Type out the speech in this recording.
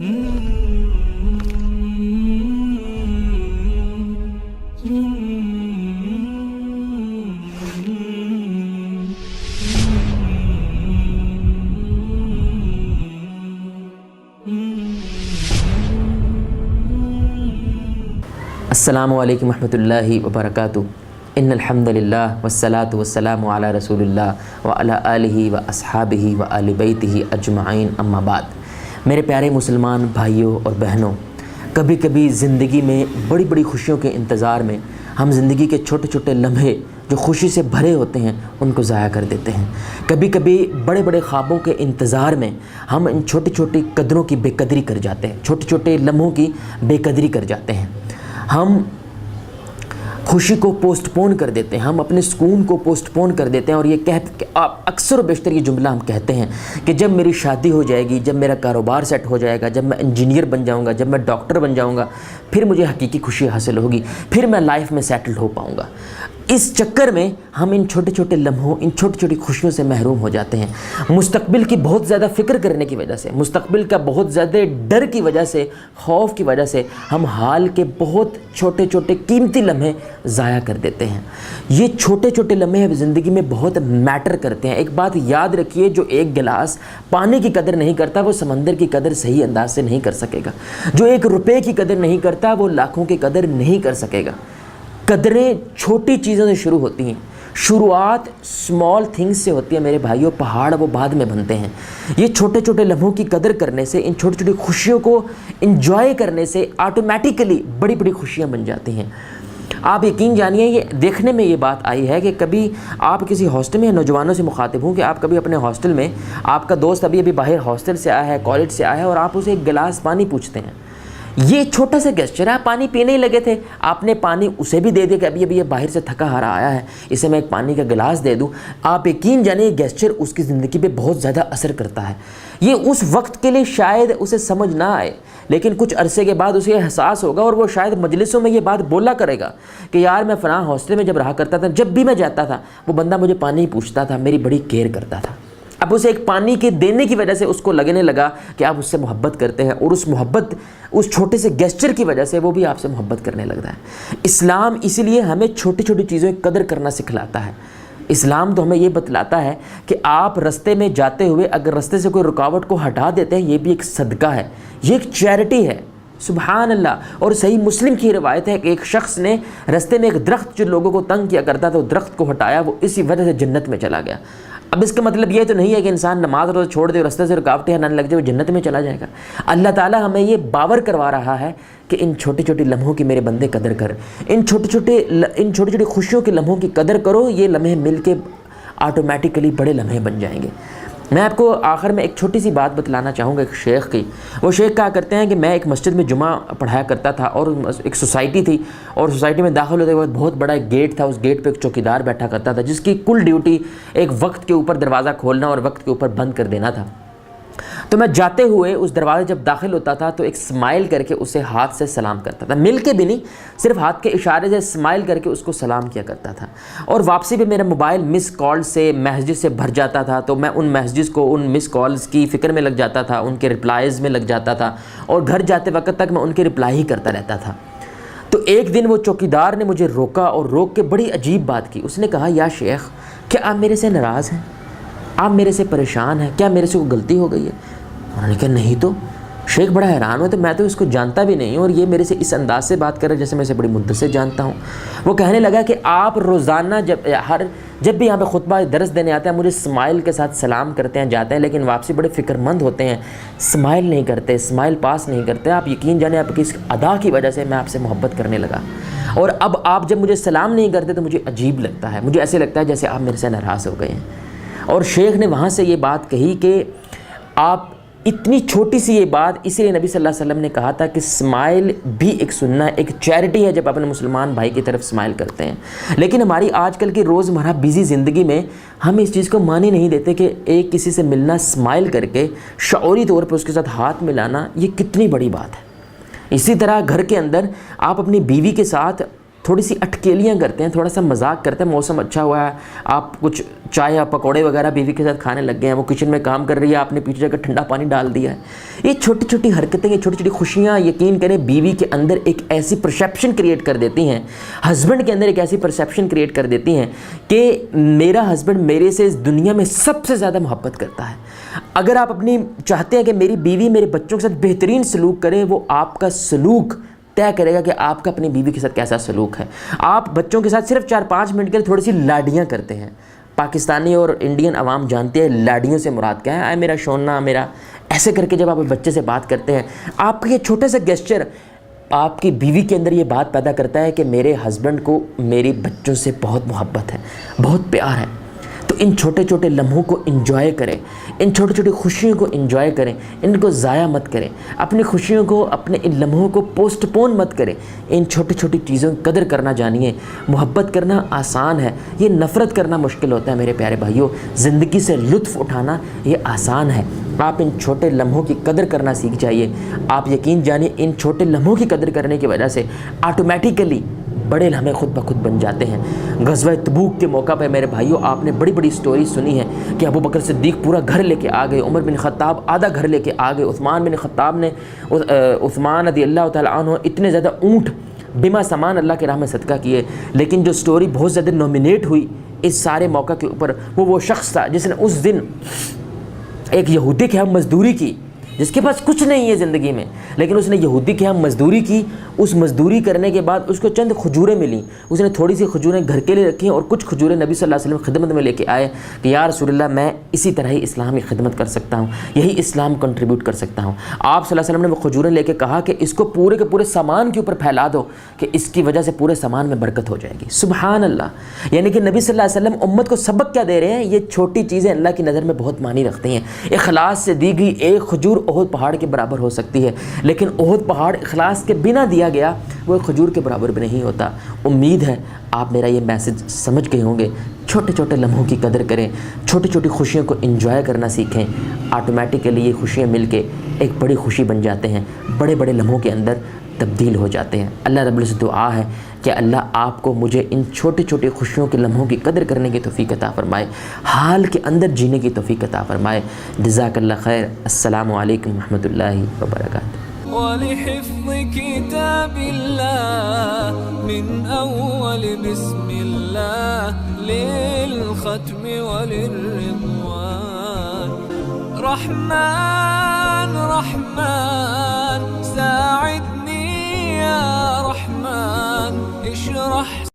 السلام علیکم ورحمۃ اللہ وبرکاتہ۔ ان الحمد للہ والصلاۃ والسلام علی رسول اللہ وعلی آلہ واصحابہ وآل بیتہ اجمعین، اما بعد۔ میرے پیارے مسلمان بھائیوں اور بہنوں، کبھی کبھی زندگی میں بڑی بڑی خوشیوں کے انتظار میں ہم زندگی کے چھوٹے چھوٹے لمحے جو خوشی سے بھرے ہوتے ہیں ان کو ضائع کر دیتے ہیں۔ کبھی کبھی بڑے بڑے خوابوں کے انتظار میں ہم ان چھوٹی چھوٹی قدروں کی بے قدری کر جاتے ہیں، چھوٹے چھوٹے لمحوں کی بے قدری کر جاتے ہیں۔ ہم خوشی کو پوسٹ پون کر دیتے ہیں، ہم اپنے سکون کو پوسٹ پون کر دیتے ہیں، اور یہ اکثر و بیشتر یہ جملہ ہم کہتے ہیں کہ جب میری شادی ہو جائے گی، جب میرا کاروبار سیٹ ہو جائے گا، جب میں انجینئر بن جاؤں گا، جب میں ڈاکٹر بن جاؤں گا، پھر مجھے حقیقی خوشی حاصل ہوگی، پھر میں لائف میں سیٹل ہو پاؤں گا۔ اس چکر میں ہم ان چھوٹے چھوٹے لمحوں، ان چھوٹی چھوٹی خوشیوں سے محروم ہو جاتے ہیں۔ مستقبل کی بہت زیادہ فکر کرنے کی وجہ سے، مستقبل کا بہت زیادہ ڈر کی وجہ سے، خوف کی وجہ سے ہم حال کے بہت چھوٹے چھوٹے قیمتی لمحے ضائع کر دیتے ہیں۔ یہ چھوٹے چھوٹے لمحے زندگی میں بہت میٹر کرتے ہیں۔ ایک بات یاد رکھیے، جو ایک گلاس پانی کی قدر نہیں کرتا وہ سمندر کی قدر صحیح انداز سے نہیں کر سکے گا۔ جو ایک روپے کی قدر نہیں کرتا وہ لاکھوں کی قدر نہیں کر سکے گا۔ قدریں چھوٹی چیزوں سے شروع ہوتی ہیں، شروعات اسمال تھنگز سے ہوتی ہے میرے بھائیوں، پہاڑ وہ بعد میں بنتے ہیں۔ یہ چھوٹے چھوٹے لمحوں کی قدر کرنے سے، ان چھوٹی چھوٹی خوشیوں کو انجوائے کرنے سے آٹومیٹیکلی بڑی بڑی خوشیاں بن جاتی ہیں۔ آپ یقین جانیے، یہ دیکھنے میں یہ بات آئی ہے کہ کبھی آپ کسی ہاسٹل میں، نوجوانوں سے مخاطب ہوں، کہ آپ کبھی اپنے ہاسٹل میں، آپ کا دوست ابھی باہر ہاسٹل سے آیا ہے، کالج سے آیا ہے، اور آپ اسے ایک گلاس پانی پوچھتے ہیں۔ یہ چھوٹا سا گیسچر ہے، آپ پانی پینے ہی لگے تھے، آپ نے پانی اسے بھی دے دیا کہ ابھی یہ باہر سے تھکا ہارا آیا ہے، اسے میں ایک پانی کا گلاس دے دوں۔ آپ یقین جانیں یہ گیسچر اس کی زندگی پہ بہت زیادہ اثر کرتا ہے۔ یہ اس وقت کے لیے شاید اسے سمجھ نہ آئے، لیکن کچھ عرصے کے بعد اسے احساس ہوگا، اور وہ شاید مجلسوں میں یہ بات بولا کرے گا کہ یار میں فلاں ہاسٹل میں جب رہا کرتا تھا، جب بھی میں جاتا تھا وہ بندہ مجھے پانی پوچھتا تھا، میری بڑی کیئر کرتا تھا۔ اب اسے ایک پانی کے دینے کی وجہ سے اس کو لگنے لگا کہ آپ اس سے محبت کرتے ہیں، اور اس محبت، اس چھوٹے سے گیسچر کی وجہ سے وہ بھی آپ سے محبت کرنے لگتا ہے۔ اسلام اسی لیے ہمیں چھوٹی چھوٹی چیزوں کی قدر کرنا سکھلاتا ہے۔ اسلام تو ہمیں یہ بتلاتا ہے کہ آپ رستے میں جاتے ہوئے اگر رستے سے کوئی رکاوٹ کو ہٹا دیتے ہیں، یہ بھی ایک صدقہ ہے، یہ ایک چیریٹی ہے۔ سبحان اللہ۔ اور صحیح مسلم کی روایت ہے کہ ایک شخص نے رستے میں ایک درخت جو لوگوں کو تنگ کیا کرتا تھا، وہ درخت کو ہٹایا، وہ اسی وجہ سے جنت میں چلا گیا۔ اب اس کا مطلب یہ تو نہیں ہے کہ انسان نماز روز چھوڑ دے اور رستے سے رکاوٹیں نہ لگ جائے وہ جنت میں چلا جائے گا۔ اللہ تعالیٰ ہمیں یہ باور کروا رہا ہے کہ ان چھوٹی چھوٹی لمحوں کی میرے بندے قدر کر، ان چھوٹی چھوٹی خوشیوں کے لمحوں کی قدر کرو، یہ لمحے مل کے آٹومیٹیکلی بڑے لمحے بن جائیں گے۔ میں آپ کو آخر میں ایک چھوٹی سی بات بتلانا چاہوں گا ایک شیخ کی۔ وہ شیخ کہا کرتے ہیں کہ میں ایک مسجد میں جمعہ پڑھایا کرتا تھا، اور ایک سوسائٹی تھی، اور سوسائٹی میں داخل ہوتے وقت بہت بڑا ایک گیٹ تھا، اس گیٹ پہ ایک چوکیدار بیٹھا کرتا تھا جس کی کل ڈیوٹی ایک وقت کے اوپر دروازہ کھولنا اور وقت کے اوپر بند کر دینا تھا۔ تو میں جاتے ہوئے اس دروازے جب داخل ہوتا تھا تو ایک اسمائل کر کے اسے ہاتھ سے سلام کرتا تھا، مل کے بھی نہیں، صرف ہاتھ کے اشارے سے اسمائل کر کے اس کو سلام کیا کرتا تھا۔ اور واپسی پہ میرا موبائل مس کال سے، میسیجز سے بھر جاتا تھا، تو میں ان میسیجز کو، ان مس کالز کی فکر میں لگ جاتا تھا، ان کے رپلائز میں لگ جاتا تھا، اور گھر جاتے وقت تک میں ان کے رپلائی ہی کرتا رہتا تھا۔ تو ایک دن وہ چوکیدار نے مجھے روکا، اور روک کے بڑی عجیب بات کی۔ اس نے کہا، یا شیخ، کیا آپ میرے سے ناراض ہیں؟ آپ میرے سے پریشان ہیں؟ کیا میرے سے کوئی غلطی ہو گئی ہے؟ انہوں نے کہا نہیں تو۔ شیخ بڑا حیران ہوا، تو میں تو اس کو جانتا بھی نہیں ہوں، اور یہ میرے سے اس انداز سے بات کر رہا ہے جیسے میں اسے بڑی مدت سے جانتا ہوں۔ وہ کہنے لگا کہ آپ روزانہ جب بھی یہاں پہ خطبہ درس دینے آتے ہیں، مجھے اسمائل کے ساتھ سلام کرتے ہیں، جاتے ہیں، لیکن واپسی بڑے فکر مند ہوتے ہیں، اسمائل نہیں کرتے، اسمائل پاس نہیں کرتے۔ آپ یقین جانیں آپ کی اس ادا کی وجہ سے میں آپ سے محبت کرنے لگا، اور اب آپ جب مجھے سلام نہیں کرتے تو مجھے عجیب لگتا ہے، مجھے ایسے لگتا ہے جیسے آپ میرے سے ناراض ہو گئے ہیں۔ اور شیخ نے وہاں سے یہ بات کہی کہ آپ اتنی چھوٹی سی یہ بات، اسی لیے نبی صلی اللہ علیہ وسلم نے کہا تھا کہ اسمائل بھی ایک سننا ہے، ایک چیریٹی ہے جب اپنے مسلمان بھائی کی طرف اسمائل کرتے ہیں۔ لیکن ہماری آج کل کی روزمرہ بیزی زندگی میں ہم اس چیز کو مان ہی نہیں دیتے کہ ایک کسی سے ملنا، اسمائل کر کے شعوری طور پر اس کے ساتھ ہاتھ ملانا، یہ کتنی بڑی بات ہے۔ اسی طرح گھر کے اندر آپ اپنی بیوی کے ساتھ تھوڑی سی اٹکیلیاں کرتے ہیں, تھوڑا سا مذاق کرتے ہیں, موسم اچھا ہوا ہے, آپ کچھ چائے یا پکوڑے وغیرہ بیوی کے ساتھ کھانے لگ گئے ہیں, وہ کچن میں کام کر رہی ہے, آپ نے پیچھے جا کر ٹھنڈا پانی ڈال دیا ہے. یہ چھوٹی چھوٹی حرکتیں, یہ چھوٹی چھوٹی خوشیاں یقین کریں بیوی کے اندر ایک ایسی پرسیپشن کریٹ کر دیتی ہیں, ہسبینڈ کے اندر ایک ایسی پرسیپشن کریٹ کر دیتی ہیں کہ میرا ہسبینڈ میرے سے اس دنیا میں سب سے زیادہ محبت کرتا ہے. اگر آپ اپنی چاہتے ہیں کہ میری بیوی میرے بچوں کے ساتھ بہترین سلوک کرے, وہ آپ کا سلوک طے کرے گا کہ آپ کا اپنی بیوی کے ساتھ کیسا سلوک ہے. آپ بچوں کے ساتھ صرف 4-5 منٹ کے لیے تھوڑی سی لاڈیاں کرتے ہیں. پاکستانی اور انڈین عوام جانتے ہیں لاڈیوں سے مراد کیا ہے. آئے میرا شونا, میرا, ایسے کر کے جب آپ بچے سے بات کرتے ہیں, آپ کا یہ چھوٹا سا گیسچر آپ کی بیوی کے اندر یہ بات پیدا کرتا ہے کہ میرے ہسبینڈ کو میرے بچوں سے بہت محبت ہے, بہت پیار ہے. تو ان چھوٹے چھوٹے لمحوں کو انجوائے کریں, ان چھوٹی چھوٹی خوشیوں کو انجوائے کریں, ان کو ضائع مت کریں, اپنی خوشیوں کو, اپنے ان لمحوں کو پوسٹ پون مت کریں. ان چھوٹی چھوٹی چیزوں کی قدر کرنا جانیے. محبت کرنا آسان ہے, یہ نفرت کرنا مشکل ہوتا ہے میرے پیارے بھائیوں. زندگی سے لطف اٹھانا یہ آسان ہے. آپ ان چھوٹے لمحوں کی قدر کرنا سیکھ جائیے. آپ یقین جانیے ان چھوٹے لمحوں کی قدر کرنے کی وجہ سے آٹومیٹیکلی بڑے لمحے خود بخود بن جاتے ہیں. غزوہ تبوک کے موقع پہ میرے بھائیوں آپ نے بڑی بڑی سٹوری سنی ہے کہ ابو بکر صدیق پورا گھر لے کے آ گئے, عمر بن خطاب آدھا گھر لے کے آ گئے, عثمان بن خطاب نے, عثمان رضی اللہ تعالیٰ عنہ اتنے زیادہ اونٹ بما سامان اللہ کے راہ میں صدقہ کیے. لیکن جو سٹوری بہت زیادہ نومینیٹ ہوئی اس سارے موقع کے اوپر, وہ شخص تھا جس نے اس دن ایک یہودی کے ہم مزدوری کی, جس کے پاس کچھ نہیں ہے زندگی میں, لیکن اس نے یہودی کے ہاں مزدوری کی. اس مزدوری کرنے کے بعد اس کو چند کھجوریں ملیں, اس نے تھوڑی سی کھجوریں گھر کے لیے رکھی اور کچھ کھجوریں نبی صلی اللہ علیہ وسلم خدمت میں لے کے آئے کہ یا رسول اللہ میں اسی طرح ہی اسلام کی خدمت کر سکتا ہوں, یہی اسلام کنٹریبیوٹ کر سکتا ہوں. آپ صلی اللہ علیہ وسلم نے وہ کھجوریں لے کے کہا کہ اس کو پورے کے پورے سامان کے اوپر پھیلا دو کہ اس کی وجہ سے پورے سامان میں برکت ہو جائے گی. سبحان اللہ. یعنی کہ نبی صلی اللہ علیہ وسلم امت کو سبق کیا دے رہے ہیں, یہ چھوٹی چیزیں اللہ کی نظر میں بہت معنی رکھتی ہیں. اخلاص سے دی گئی ایک کھجور احد پہاڑ کے برابر ہو سکتی ہے, لیکن احد پہاڑ اخلاص کے بنا دیا گیا وہ کھجور کے برابر بھی نہیں ہوتا. امید ہے آپ میرا یہ میسج سمجھ گئے ہوں گے. چھوٹے چھوٹے لمحوں کی قدر کریں, چھوٹی چھوٹی خوشیوں کو انجوائے کرنا سیکھیں. آٹومیٹیکلی یہ خوشیاں مل کے ایک بڑی خوشی بن جاتے ہیں, بڑے بڑے لمحوں کے اندر تبدیل ہو جاتے ہیں. اللہ رب العزت دعا ہے کہ اللہ آپ کو مجھے ان چھوٹی چھوٹی خوشیوں کے لمحوں کی قدر کرنے کی توفیق عطا فرمائے, حال کے اندر جینے کی توفیق عطا فرمائے. جزاک اللہ خیر. السلام علیکم ورحمۃ اللہ وبرکاتہ. ولحفظ كتاب الله من أول بسم الله للختم وللرضوان. رحمن رحمن ساعدني يا رحمن اشرح